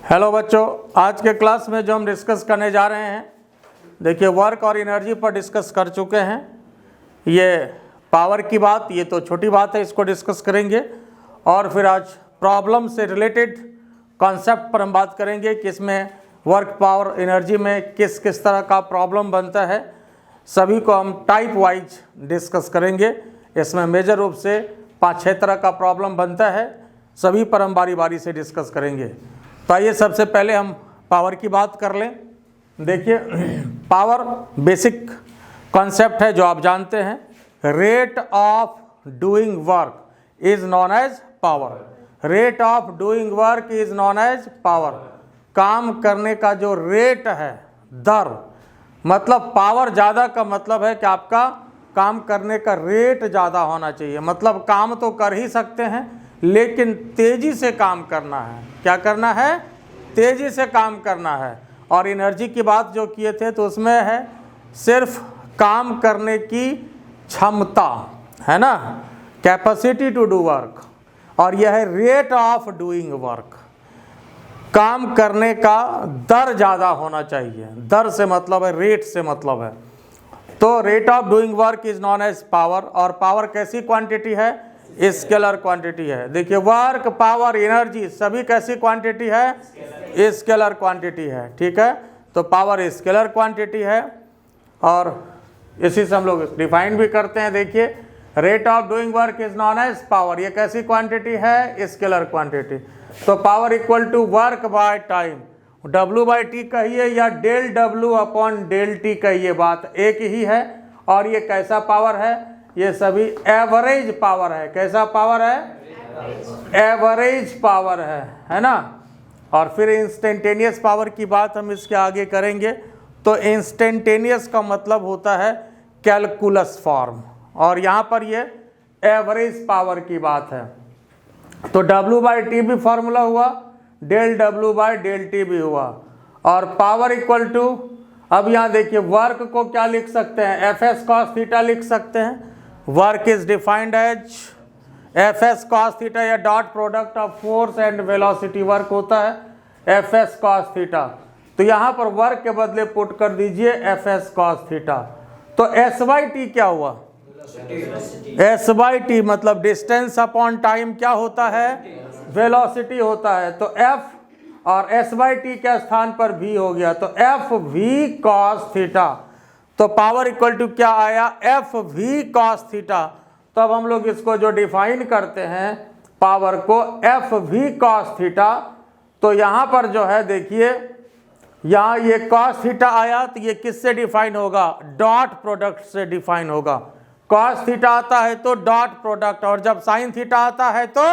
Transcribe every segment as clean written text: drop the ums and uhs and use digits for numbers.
Hello बच्चों, आज के क्लास में जो हम डिस्कस करने जा रहे हैं, देखिए वर्क और एनर्जी पर डिस्कस कर चुके हैं। ये पावर की बात, ये तो छोटी बात है, इसको डिस्कस करेंगे। और फिर आज प्रॉब्लम से रिलेटेड कॉन्सेप्ट पर हम बात करेंगे कि इसमें वर्क पावर एनर्जी में किस किस तरह का प्रॉब्लम बनता है। सभी को हम टाइप वाइज डिस्कस करेंगे। इसमें मेजर रूप से 5-6 तरह का प्रॉब्लम बनता है, सभी पर हम बारी बारी से डिस्कस करेंगे। तो आइए सबसे पहले हम पावर की बात कर लें। देखिए पावर बेसिक कॉन्सेप्ट है जो आप जानते हैं। Rate of doing work is known as power. Rate of doing work is known as power. काम करने का जो रेट है, दर, मतलब पावर ज़्यादा का मतलब है कि आपका काम करने का रेट ज़्यादा होना चाहिए। मतलब काम तो कर ही सकते हैं, लेकिन तेज़ी से काम करना है। क्या करना है? तेज़ी से काम करना है। और एनर्जी की बात जो किए थे तो उसमें है सिर्फ काम करने की क्षमता, है ना, कैपेसिटी टू डू वर्क। और यह है रेट ऑफ डूइंग वर्क। काम करने का दर ज़्यादा होना चाहिए। दर से मतलब है, रेट से मतलब है। तो rate of doing work is known as power. और पावर कैसी क्वांटिटी है? स्केलर क्वांटिटी है। देखिए वर्क, पावर, एनर्जी सभी कैसी क्वांटिटी है? स्केलर क्वांटिटी है। ठीक है, तो पावर स्केलर क्वांटिटी है और इसी से हम लोग डिफाइन भी करते हैं। देखिए rate of doing work is known as power. ये कैसी क्वांटिटी है? Scalar quantity. तो power equal to work by time. W/T कहिए या del W upon del T कहिए, बात एक ही है। और ये कैसा पावर है? ये सभी एवरेज पावर है। कैसा पावर है? एवरेज पावर है ना। और फिर इंस्टेंटेनियस पावर की बात हम इसके आगे करेंगे। तो इंस्टेंटेनियस का मतलब होता है कैलकुलस फॉर्म, और यहाँ पर ये एवरेज पावर की बात है। तो W/T भी फॉर्मूला हुआ, डेल W/डेल T भी हुआ। और पावर इक्वल टू, अब यहाँ देखिए वर्क को क्या लिख सकते हैं? Fs cos थीटा लिख सकते हैं। Work is defined as Fs cos theta या dot product of force and velocity. Work होता है Fs cos थीटा। तो यहाँ पर वर्क के बदले पुट कर दीजिए Fs cos थीटा। तो S/T क्या हुआ? S/T मतलब डिस्टेंस अपॉन टाइम क्या होता है? वेलोसिटी होता है। तो F और S/T के स्थान पर V हो गया, तो FV cos थीटा। तो पावर इक्वल टू क्या आया? FV cos theta. तो अब हम लोग इसको जो डिफाइन करते हैं पावर को, FV cos थीटा। तो यहाँ पर जो है देखिए, यहाँ ये cos थीटा आया, तो ये किससे डिफाइन होगा? डॉट प्रोडक्ट से डिफाइन होगा। cos थीटा आता है तो डॉट प्रोडक्ट, और जब sin थीटा आता है तो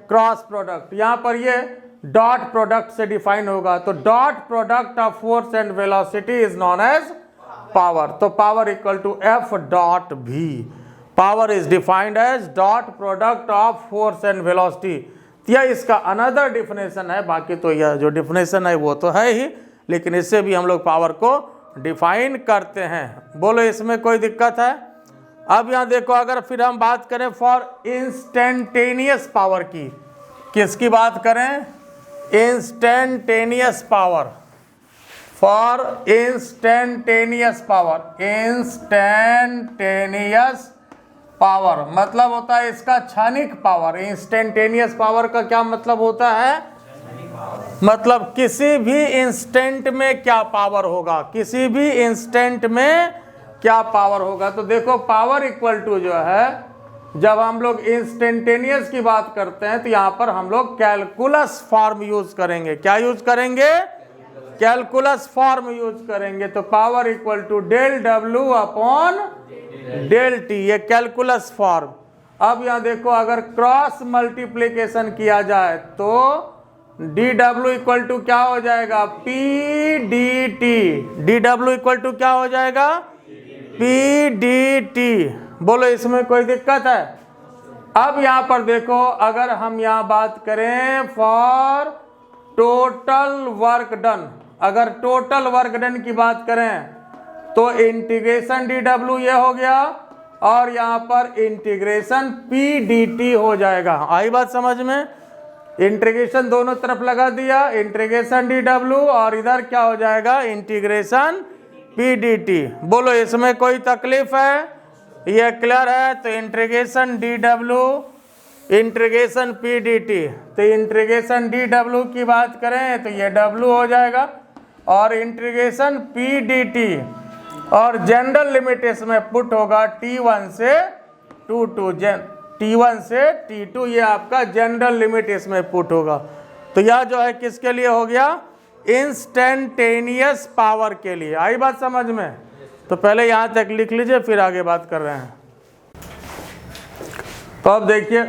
क्रॉस प्रोडक्ट। यहाँ पर ये डॉट प्रोडक्ट से डिफाइन होगा। तो dot product of force and velocity is known as power. तो power equal to F dot V। Power is defined as dot product of force and velocity. यह इसका another definition है। बाकी तो यह जो डिफिनेशन है वो तो है ही, लेकिन इससे भी हम लोग पावर को डिफाइन करते हैं। बोलो इसमें कोई दिक्कत है? अब यहाँ देखो, अगर फिर हम बात करें फॉर इंस्टेंटेनियस पावर की, किसकी बात करें? Instantaneous power. For instantaneous power. Instantaneous power मतलब होता है इसका क्षणिक पावर। इंस्टेंटेनियस पावर का क्या मतलब होता है? मतलब किसी भी इंस्टेंट में क्या पावर होगा, किसी भी इंस्टेंट में क्या पावर होगा। तो देखो पावर इक्वल टू जो है, जब हम लोग इंस्टेंटेनियस की बात करते हैं तो यहाँ पर हम लोग कैलकुलस फॉर्म यूज करेंगे। क्या यूज करेंगे? कैलकुलस फॉर्म यूज करेंगे। तो power equal to del W upon del T, ये कैलकुलस फॉर्म। अब यहाँ देखो, अगर क्रॉस मल्टीप्लीकेशन किया जाए तो dW इक्वल टू क्या हो जाएगा? PdT। dW इक्वल टू क्या हो जाएगा? PdT। बोलो इसमें कोई दिक्कत है? अब यहाँ पर देखो, अगर हम यहाँ बात करें फॉर टोटल वर्क डन, अगर टोटल वर्क डन की बात करें तो इंटीग्रेशन dW ये हो गया, और यहाँ पर इंटीग्रेशन PdT हो जाएगा। आई बात समझ में? इंटीग्रेशन दोनों तरफ लगा दिया, इंटीग्रेशन dw और इधर क्या हो जाएगा इंटीग्रेशन p dt। बोलो इसमें कोई तकलीफ है, ये क्लियर है? तो integration dw integration p dt, तो इंटीग्रेशन dw की बात करें तो ये w हो जाएगा और इंटीग्रेशन p dt और जनरल लिमिट इसमें पुट होगा t1 से t1 से t2, ये आपका जनरल लिमिट इसमें पुट होगा। तो यह जो है किसके लिए हो गया? इंस्टेंटेनियस पावर के लिए। आई बात समझ में? तो पहले यहाँ तक लिख लीजिए, फिर आगे बात कर रहे हैं। तो अब देखिए,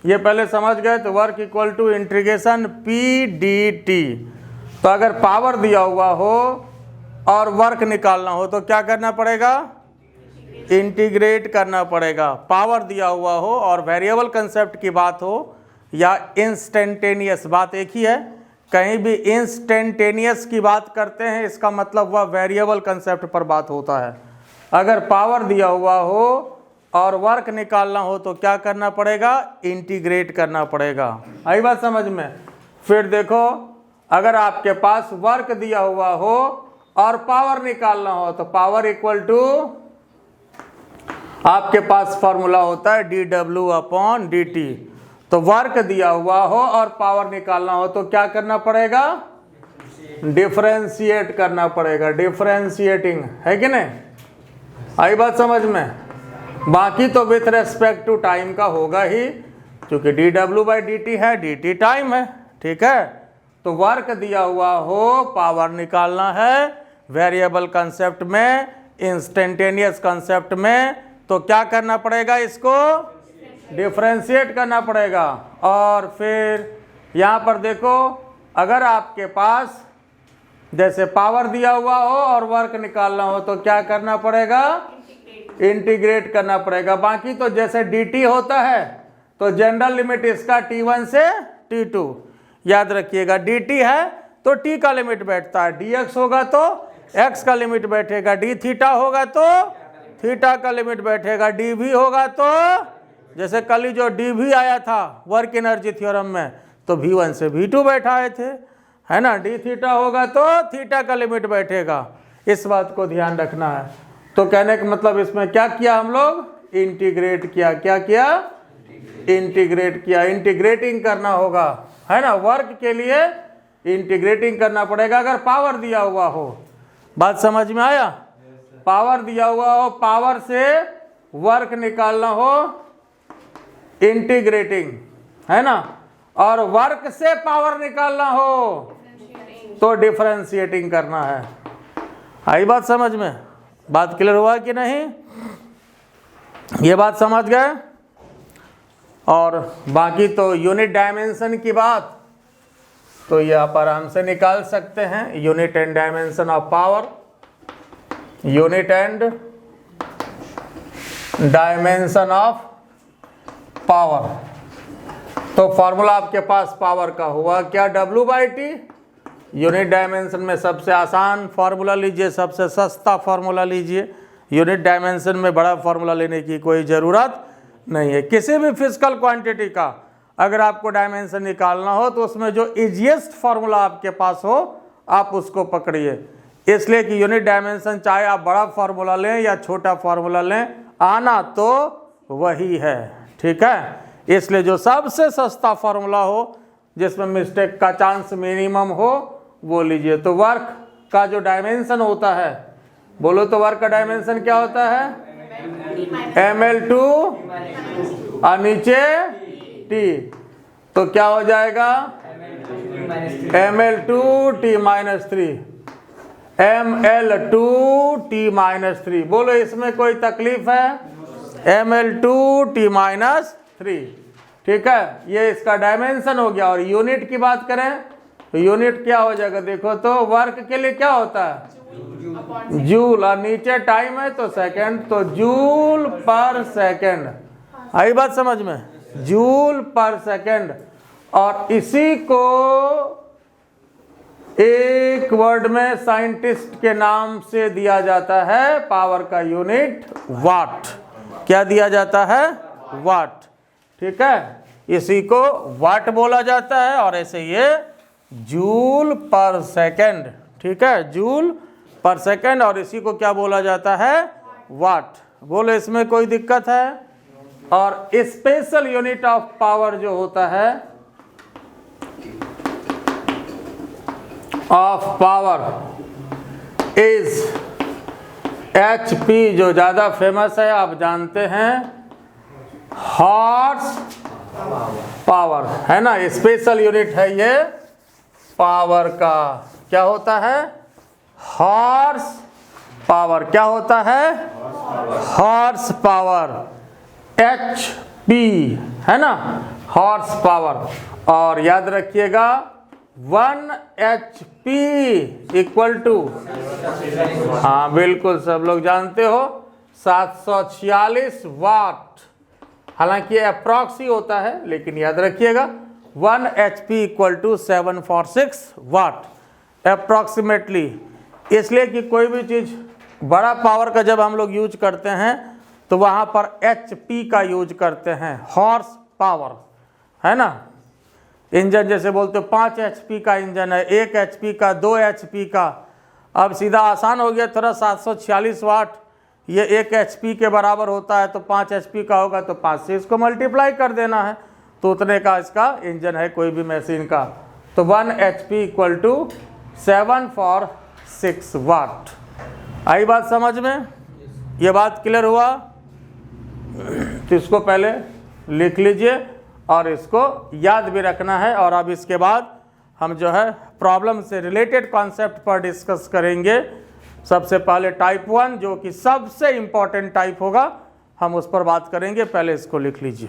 ये पहले समझ गए तो work equal to integration P D T. तो अगर पावर दिया हुआ हो और वर्क निकालना हो तो क्या करना पड़ेगा? इंटीग्रेट करना पड़ेगा। पावर दिया हुआ हो और वेरिएबल कंसेप्ट की बात हो या इंस्टेंटेनियस, बात एक ही है। कहीं भी इंस्टेंटेनियस की बात करते हैं इसका मतलब वह वेरिएबल कंसेप्ट पर बात होता है। अगर पावर दिया हुआ हो और वर्क निकालना हो तो क्या करना पड़ेगा? इंटीग्रेट करना पड़ेगा। आई बात समझ में? फिर देखो, अगर आपके पास वर्क दिया हुआ हो और पावर निकालना हो तो पावर इक्वल टू, आपके पास फॉर्मूला होता है dw अपॉन dt। तो वर्क दिया हुआ हो और पावर निकालना हो तो क्या करना पड़ेगा? डिफरेंशिएट करना पड़ेगा, डिफरेंशिएटिंग, है कि नहीं? आई बात समझ में? बाकी तो विथ रेस्पेक्ट टू टाइम का होगा ही, क्योंकि dw/dt है, dt टाइम है, ठीक है? तो वर्क दिया हुआ हो, पावर निकालना है, वेरिएबल कंसेप्ट में, इंस्टेंटेनियस कंसेप्ट में, तो क्या करना पड़ेगा? इसको डिफरेंशिएट करना पड़ेगा। और फिर यहाँ पर देखो, अगर आपके पास जैसे पावर दिया हुआ हो और वर्क निकालना हो तो क्या करना पड़ेगा? इंटीग्रेट करना पड़ेगा। बाकी तो जैसे dt होता है तो जनरल लिमिट इसका t1 से t2, याद रखिएगा। dt है तो t का लिमिट बैठता है, dx होगा तो x का लिमिट बैठेगा, d थीटा होगा तो थीटा का लिमिट बैठेगा, dv होगा तो, जैसे कल ही जो dv आया था वर्क एनर्जी थ्योरम में, तो v1 से v2 बैठाए थे, है ना? d थीटा होगा तो थीटा का लिमिट बैठेगा। इस बात को ध्यान रखना है। तो कहने का मतलब इसमें क्या किया हम लोग? इंटीग्रेट किया। क्या किया? इंटीग्रेट किया। इंटीग्रेटिंग करना होगा, है ना? वर्क के लिए इंटीग्रेटिंग करना पड़ेगा अगर पावर दिया हुआ हो। बात समझ में आया? पावर दिया हुआ हो, पावर से वर्क निकालना हो, इंटीग्रेटिंग, है ना? और वर्क से पावर निकालना हो तो डिफरेंशिएटिंग करना है। आई बात समझ में? बात क्लियर हुआ कि नहीं? ये बात समझ गए? और बाकी तो यूनिट डायमेंशन की बात तो ये आप आराम से निकाल सकते हैं। Unit and dimension of power, unit and dimension of power. तो फॉर्मूला आपके पास पावर का हुआ क्या? w/t। यूनिट डायमेंशन में सबसे आसान फार्मूला लीजिए, सबसे सस्ता फार्मूला लीजिए। यूनिट डायमेंशन में बड़ा फार्मूला लेने की कोई ज़रूरत नहीं है। किसी भी फिजिकल क्वांटिटी का अगर आपको डायमेंशन निकालना हो तो उसमें जो इजीएस्ट फार्मूला आपके पास हो आप उसको पकड़िए। इसलिए कि यूनिट डायमेंशन चाहे आप बड़ा फार्मूला लें या छोटा फार्मूला लें, आना तो वही है, ठीक है? इसलिए जो सबसे सस्ता फार्मूला हो, जिसमें मिस्टेक का चांस मिनिमम हो, वो लीजिए। तो वर्क का जो डायमेंशन होता है, बोलो तो वर्क का डायमेंशन क्या होता है? ml2 और नीचे t, तो क्या हो जाएगा? ml2t-3, ml2t-3। बोलो इसमें कोई तकलीफ है? ml2t-3, ठीक है? ये इसका डायमेंशन हो गया। और यूनिट की बात करें तो यूनिट क्या हो जाएगा? देखो तो वर्क के लिए क्या होता है? जूल, और नीचे टाइम है तो सेकंड, तो जूल पर सेकंड। आई बात समझ में? जूल पर सेकंड। और इसी को एक वर्ड में साइंटिस्ट के नाम से दिया जाता है पावर का यूनिट वाट। क्या दिया जाता है? वाट, ठीक है? इसी को वाट बोला जाता है, और ऐसे ये जूल पर सेकेंड, ठीक है, जूल पर सेकेंड, और इसी को क्या बोला जाता है, वाट। बोलो इसमें कोई दिक्कत है? और स्पेशल यूनिट ऑफ पावर जो होता है, ऑफ पावर इज HP, जो ज़्यादा फेमस है आप जानते हैं, हॉर्स पावर, है ना, स्पेशल यूनिट है ये पावर का। क्या होता है? Horse power. क्या होता है? हॉर्स पावर, HP, है ना, हॉर्स पावर। और याद रखिएगा 1 HP इक्वल टू, हाँ बिल्कुल सब लोग जानते हो, 746 वाट। हालांकि अप्रॉक्स ही होता है, लेकिन याद रखिएगा 1 HP equal to 746 watt approximately. इसलिए कि कोई भी चीज़ बड़ा पावर का जब हम लोग यूज करते हैं तो वहाँ पर HP का यूज करते हैं, हॉर्स पावर, है ना। इंजन जैसे बोलते हो 5 HP का इंजन है, 1 HP का, 2 HP का। अब सीधा आसान हो गया थोड़ा, 746 वाट ये 1 HP के बराबर होता है, तो 5 HP का होगा तो 5 से इसको मल्टीप्लाई कर देना है, तो उतने का इसका इंजन है कोई भी मशीन का। तो 1 HP इक्वल टू 746 वाट। आई बात समझ में? ये बात क्लियर हुआ? तो इसको पहले लिख लीजिए और इसको याद भी रखना है। और अब इसके बाद हम जो है प्रॉब्लम से रिलेटेड कॉन्सेप्ट पर डिस्कस करेंगे। सबसे पहले टाइप 1 जो कि सबसे इम्पॉर्टेंट टाइप होगा, हम उस पर बात करेंगे। पहले इसको लिख लीजिए।